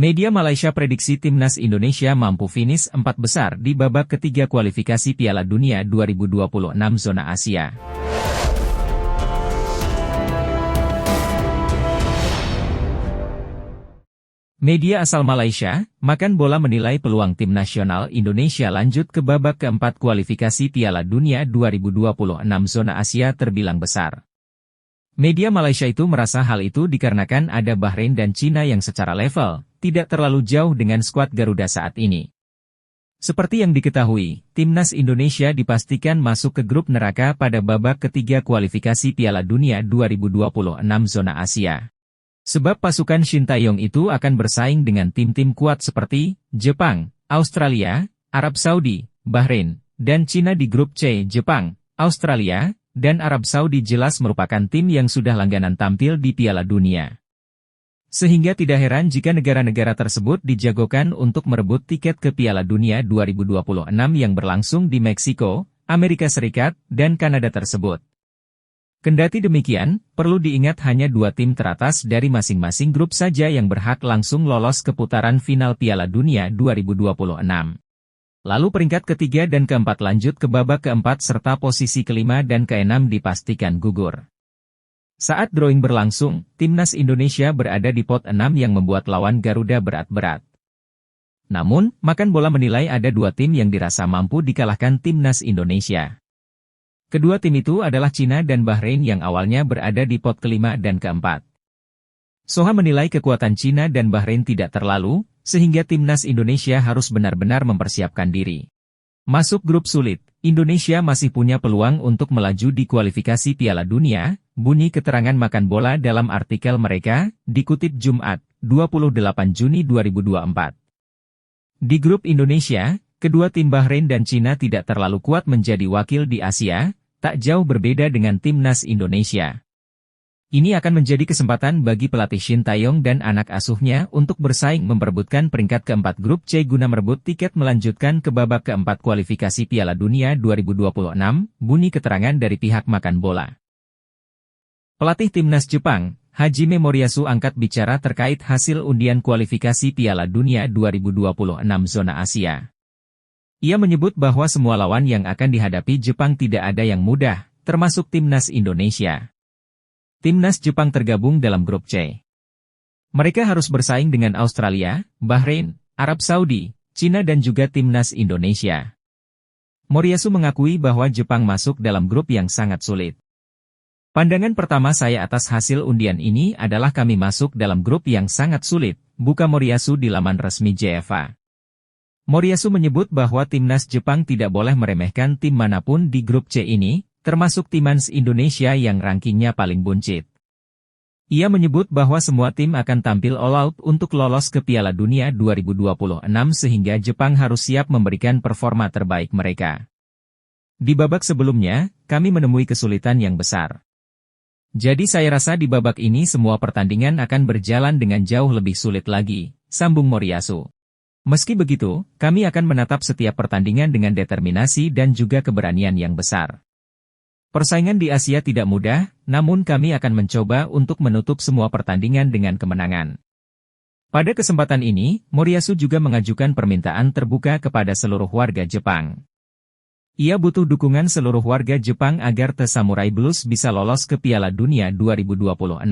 Media Malaysia prediksi timnas Indonesia mampu finish 4 besar di babak ketiga kualifikasi Piala Dunia 2026 zona Asia. Media asal Malaysia, Makan Bola menilai peluang tim nasional Indonesia lanjut ke babak keempat kualifikasi Piala Dunia 2026 zona Asia terbilang besar. Media Malaysia itu merasa hal itu dikarenakan ada Bahrain dan Cina yang secara level tidak terlalu jauh dengan skuad Garuda saat ini. Seperti yang diketahui, timnas Indonesia dipastikan masuk ke grup neraka pada babak ketiga kualifikasi Piala Dunia 2026 zona Asia. Sebab pasukan Shin Tae-yong itu akan bersaing dengan tim-tim kuat seperti Jepang, Australia, Arab Saudi, Bahrain, dan Cina di grup C. Jepang, Australia, dan Arab Saudi jelas merupakan tim yang sudah langganan tampil di Piala Dunia. Sehingga tidak heran jika negara-negara tersebut dijagokan untuk merebut tiket ke Piala Dunia 2026 yang berlangsung di Meksiko, Amerika Serikat, dan Kanada tersebut. Kendati demikian, perlu diingat hanya 2 tim teratas dari masing-masing grup saja yang berhak langsung lolos ke putaran final Piala Dunia 2026. Lalu peringkat ketiga dan keempat lanjut ke babak keempat serta posisi kelima dan keenam dipastikan gugur. Saat drawing berlangsung, timnas Indonesia berada di pot 6 yang membuat lawan Garuda berat-berat. Namun, Makan Bola menilai ada 2 tim yang dirasa mampu dikalahkan timnas Indonesia. Kedua tim itu adalah Cina dan Bahrain yang awalnya berada di pot kelima dan keempat. Soha menilai kekuatan Cina dan Bahrain tidak terlalu, sehingga timnas Indonesia harus benar-benar mempersiapkan diri. Masuk grup sulit, Indonesia masih punya peluang untuk melaju di kualifikasi Piala Dunia, bunyi keterangan Makan Bola dalam artikel mereka, dikutip Jumat, 28 Juni 2024. Di grup Indonesia, kedua tim Bahrain dan Cina tidak terlalu kuat menjadi wakil di Asia, tak jauh berbeda dengan timnas Indonesia. Ini akan menjadi kesempatan bagi pelatih Shin Tae-yong dan anak asuhnya untuk bersaing memperebutkan peringkat keempat grup C guna merebut tiket melanjutkan ke babak keempat kualifikasi Piala Dunia 2026, bunyi keterangan dari pihak Makan Bola. Pelatih timnas Jepang, Hajime Moriyasu angkat bicara terkait hasil undian kualifikasi Piala Dunia 2026 zona Asia. Ia menyebut bahwa semua lawan yang akan dihadapi Jepang tidak ada yang mudah, termasuk timnas Indonesia. Timnas Jepang tergabung dalam grup C. Mereka harus bersaing dengan Australia, Bahrain, Arab Saudi, Cina dan juga timnas Indonesia. Moriyasu mengakui bahwa Jepang masuk dalam grup yang sangat sulit. Pandangan pertama saya atas hasil undian ini adalah kami masuk dalam grup yang sangat sulit, buka Moriyasu di laman resmi JFA. Moriyasu menyebut bahwa timnas Jepang tidak boleh meremehkan tim manapun di grup C ini, termasuk timnas Indonesia yang rankingnya paling buncit. Ia menyebut bahwa semua tim akan tampil all out untuk lolos ke Piala Dunia 2026 sehingga Jepang harus siap memberikan performa terbaik mereka. Di babak sebelumnya, kami menemui kesulitan yang besar. Jadi saya rasa di babak ini semua pertandingan akan berjalan dengan jauh lebih sulit lagi, sambung Moriyasu. Meski begitu, kami akan menatap setiap pertandingan dengan determinasi dan juga keberanian yang besar. Persaingan di Asia tidak mudah, namun kami akan mencoba untuk menutup semua pertandingan dengan kemenangan. Pada kesempatan ini, Moriyasu juga mengajukan permintaan terbuka kepada seluruh warga Jepang. Ia butuh dukungan seluruh warga Jepang agar The Samurai Blues bisa lolos ke Piala Dunia 2026.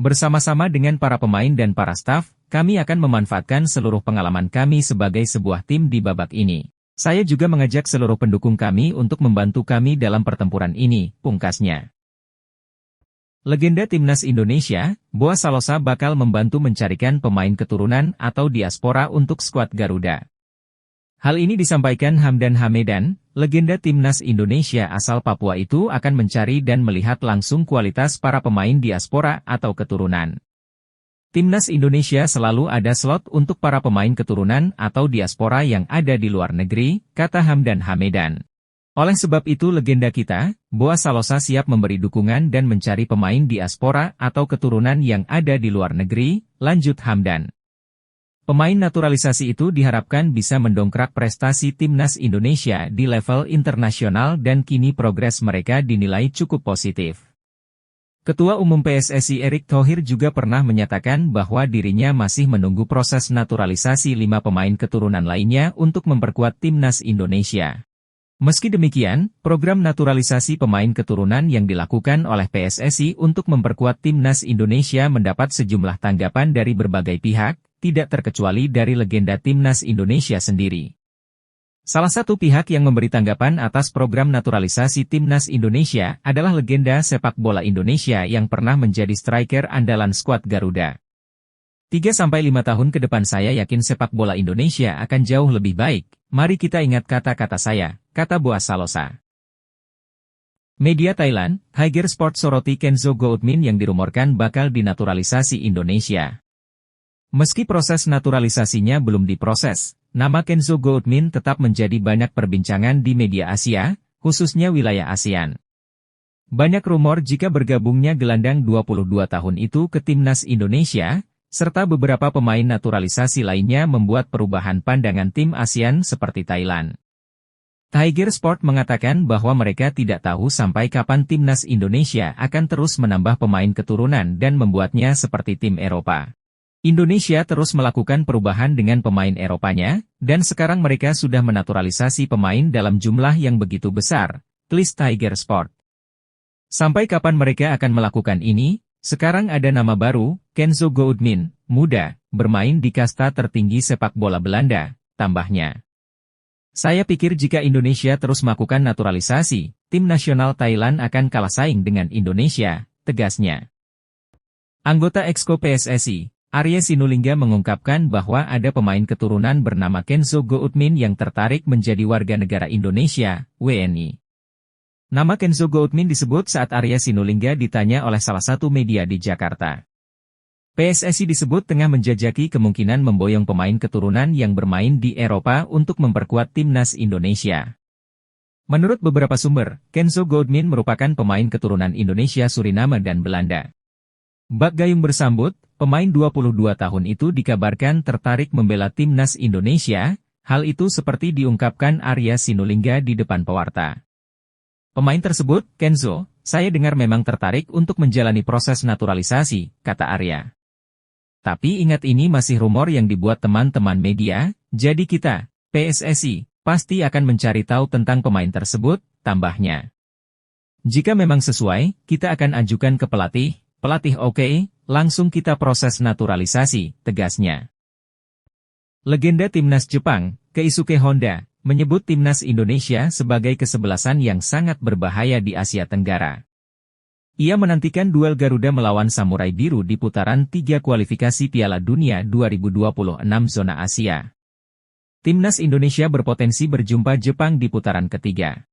Bersama-sama dengan para pemain dan para staf, kami akan memanfaatkan seluruh pengalaman kami sebagai sebuah tim di babak ini. Saya juga mengajak seluruh pendukung kami untuk membantu kami dalam pertempuran ini, pungkasnya. Legenda timnas Indonesia, Boa Salosa bakal membantu mencarikan pemain keturunan atau diaspora untuk skuad Garuda. Hal ini disampaikan Hamdan Hamedan, legenda timnas Indonesia asal Papua itu akan mencari dan melihat langsung kualitas para pemain diaspora atau keturunan. Timnas Indonesia selalu ada slot untuk para pemain keturunan atau diaspora yang ada di luar negeri, kata Hamdan Hamedan. Oleh sebab itu legenda kita, Boa Salosa siap memberi dukungan dan mencari pemain diaspora atau keturunan yang ada di luar negeri, lanjut Hamdan. Pemain naturalisasi itu diharapkan bisa mendongkrak prestasi timnas Indonesia di level internasional dan kini progres mereka dinilai cukup positif. Ketua Umum PSSI Erick Thohir juga pernah menyatakan bahwa dirinya masih menunggu proses naturalisasi 5 pemain keturunan lainnya untuk memperkuat timnas Indonesia. Meski demikian, program naturalisasi pemain keturunan yang dilakukan oleh PSSI untuk memperkuat timnas Indonesia mendapat sejumlah tanggapan dari berbagai pihak, tidak terkecuali dari legenda timnas Indonesia sendiri. Salah satu pihak yang memberi tanggapan atas program naturalisasi timnas Indonesia adalah legenda sepak bola Indonesia yang pernah menjadi striker andalan skuad Garuda. 3-5 tahun ke depan saya yakin sepak bola Indonesia akan jauh lebih baik. Mari kita ingat kata-kata saya, kata Boaz Salosa. Media Thailand, Hager Sport soroti Kenzo Goutmin yang dirumorkan bakal dinaturalisasi Indonesia. Meski proses naturalisasinya belum diproses, nama Kenzo Goutmin tetap menjadi banyak perbincangan di media Asia, khususnya wilayah ASEAN. Banyak rumor jika bergabungnya gelandang 22 tahun itu ke timnas Indonesia, serta beberapa pemain naturalisasi lainnya membuat perubahan pandangan tim ASEAN seperti Thailand. Tiger Sport mengatakan bahwa mereka tidak tahu sampai kapan timnas Indonesia akan terus menambah pemain keturunan dan membuatnya seperti tim Eropa. Indonesia terus melakukan perubahan dengan pemain Eropanya, dan sekarang mereka sudah menaturalisasi pemain dalam jumlah yang begitu besar, tulis Tiger Sport. Sampai kapan mereka akan melakukan ini? Sekarang ada nama baru, Kenzo Goutmin, muda, bermain di kasta tertinggi sepak bola Belanda, tambahnya. Saya pikir jika Indonesia terus melakukan naturalisasi, tim nasional Thailand akan kalah saing dengan Indonesia, tegasnya. Anggota Exco PSSI, Arya Sinulinga mengungkapkan bahwa ada pemain keturunan bernama Kenzo Goutmin yang tertarik menjadi warga negara Indonesia, WNI. Nama Kenzo Goutmin disebut saat Arya Sinulinga ditanya oleh salah satu media di Jakarta. PSSI disebut tengah menjajaki kemungkinan memboyong pemain keturunan yang bermain di Eropa untuk memperkuat timnas Indonesia. Menurut beberapa sumber, Kenzo Goutmin merupakan pemain keturunan Indonesia, Suriname dan Belanda. Bak Gayung bersambut, pemain 22 tahun itu dikabarkan tertarik membela timnas Indonesia, hal itu seperti diungkapkan Arya Sinulinga di depan pewarta. Pemain tersebut, Kenzo, saya dengar memang tertarik untuk menjalani proses naturalisasi, kata Arya. Tapi ingat ini masih rumor yang dibuat teman-teman media, jadi kita, PSSI, pasti akan mencari tahu tentang pemain tersebut, tambahnya. Jika memang sesuai, kita akan ajukan ke pelatih oke, langsung kita proses naturalisasi, tegasnya. Legenda timnas Jepang, Keisuke Honda, menyebut timnas Indonesia sebagai kesebelasan yang sangat berbahaya di Asia Tenggara. Ia menantikan duel Garuda melawan Samurai Biru di putaran 3 kualifikasi Piala Dunia 2026 zona Asia. Timnas Indonesia berpotensi berjumpa Jepang di putaran ketiga.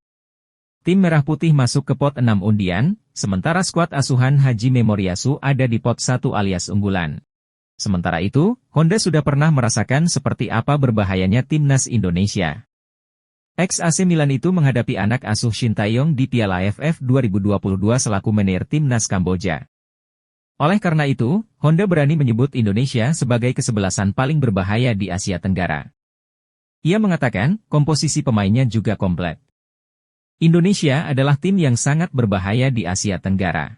Tim Merah Putih masuk ke pot 6 undian, sementara skuad asuhan Haji Memoriasu ada di pot 1 alias unggulan. Sementara itu, Honda sudah pernah merasakan seperti apa berbahayanya timnas Indonesia. Ex-AC Milan itu menghadapi anak asuh Shin Tae-yong di Piala AFF 2022 selaku manajer timnas Kamboja. Oleh karena itu, Honda berani menyebut Indonesia sebagai kesebelasan paling berbahaya di Asia Tenggara. Ia mengatakan, komposisi pemainnya juga komplit. Indonesia adalah tim yang sangat berbahaya di Asia Tenggara.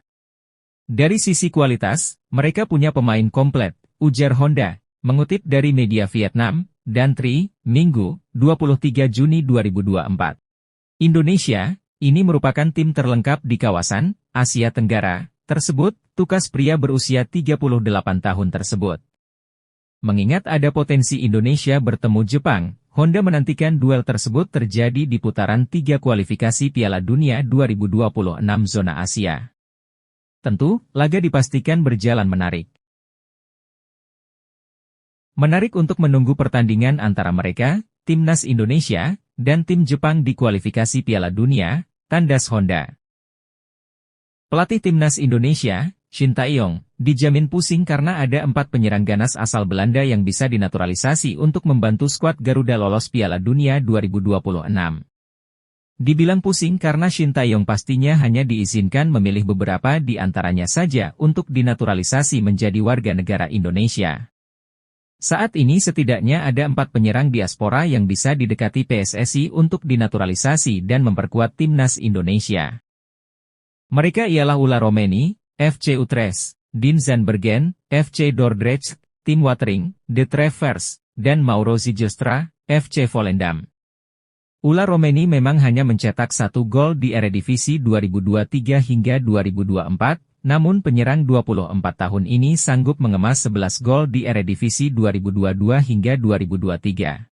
Dari sisi kualitas, mereka punya pemain komplit, ujar Honda, mengutip dari media Vietnam, dan Tri, Minggu, 23 Juni 2024. Indonesia, ini merupakan tim terlengkap di kawasan Asia Tenggara tersebut, tukas pria berusia 38 tahun tersebut. Mengingat ada potensi Indonesia bertemu Jepang, Honda menantikan duel tersebut terjadi di putaran 3 kualifikasi Piala Dunia 2026 zona Asia. Tentu, laga dipastikan berjalan menarik. Menarik untuk menunggu pertandingan antara mereka, timnas Indonesia, dan tim Jepang di kualifikasi Piala Dunia, tandas Honda. Pelatih timnas Indonesia, Shin Tae-yong, dijamin pusing karena ada 4 penyerang ganas asal Belanda yang bisa dinaturalisasi untuk membantu skuad Garuda lolos Piala Dunia 2026. Dibilang pusing karena Shin Tae-yong pastinya hanya diizinkan memilih beberapa di antaranya saja untuk dinaturalisasi menjadi warga negara Indonesia. Saat ini setidaknya ada 4 penyerang diaspora yang bisa didekati PSSI untuk dinaturalisasi dan memperkuat timnas Indonesia. Mereka ialah Ula Romeni, FC Utrecht, Dean Zandbergen, FC Dordrecht, Tim Watering, De Travers, dan Mauro Zijlstra, FC Volendam. Ula Romeni memang hanya mencetak 1 gol di Eredivisie 2023 hingga 2024, namun penyerang 24 tahun ini sanggup mengemas 11 gol di Eredivisie 2022 hingga 2023.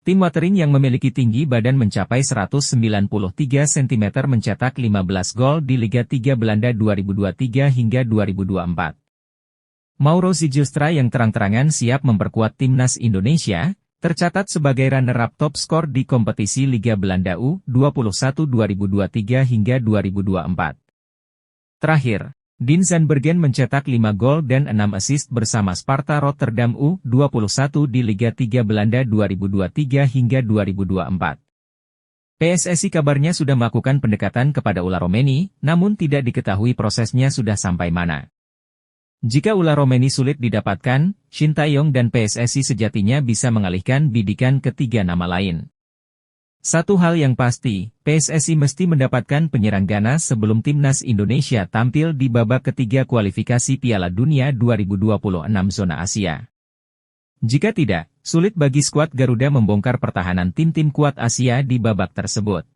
Tim Watering yang memiliki tinggi badan mencapai 193 cm mencetak 15 gol di Liga 3 Belanda 2023 hingga 2024. Mauro Zijlstra yang terang-terangan siap memperkuat timnas Indonesia, tercatat sebagai runner-up top skor di kompetisi Liga Belanda U21 2023 hingga 2024. Terakhir, Dean Zandbergen mencetak 5 gol dan 6 assist bersama Sparta Rotterdam U21 di Liga 3 Belanda 2023 hingga 2024. PSSI kabarnya sudah melakukan pendekatan kepada Ula Romeni, namun tidak diketahui prosesnya sudah sampai mana. Jika Ula Romeni sulit didapatkan, Shin Tae-yong dan PSSI sejatinya bisa mengalihkan bidikan ke 3 nama lain. Satu hal yang pasti, PSSI mesti mendapatkan penyerang ganas sebelum timnas Indonesia tampil di babak ketiga kualifikasi Piala Dunia 2026 zona Asia. Jika tidak, sulit bagi skuad Garuda membongkar pertahanan tim-tim kuat Asia di babak tersebut.